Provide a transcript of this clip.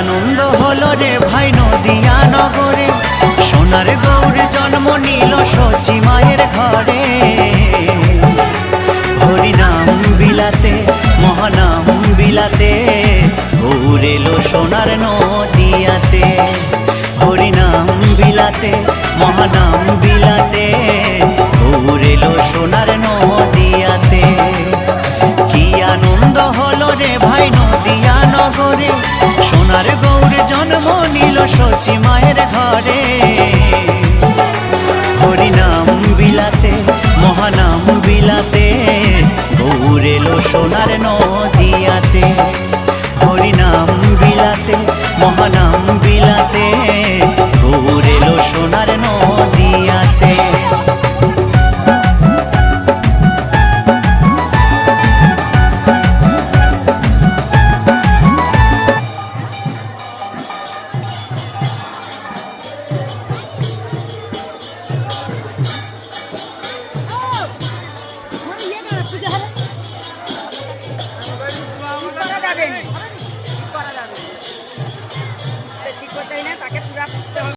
আনন্দ হলো রে ভাই নদিয়া নগরে, সোনার গৌর জন্ম নিল সচি মায়ের ঘরে। হরিনাম বিলাতে মহানাম বিলাতে, গৌর এলো সোনার নদিয়াতে। হরিনাম বিলাতে মহানাম বিলাতে, গৌর এলো সোনার নদিয়াতে। কি আনন্দ হলো রে ভাই নদিয়া নগরে, সোনার গৌর জন্ম নিল সচি মায়ের ঘরে। হরিনাম বিলাতে মহানাম বিলাতে, গৌর এলো সোনার নদিয়াতে। হরিনাম বিলাতে মহানাম বিলাতে, গৌর এলো সোনার নদিয়াতে। ঠিক করতে না তাকে পুরা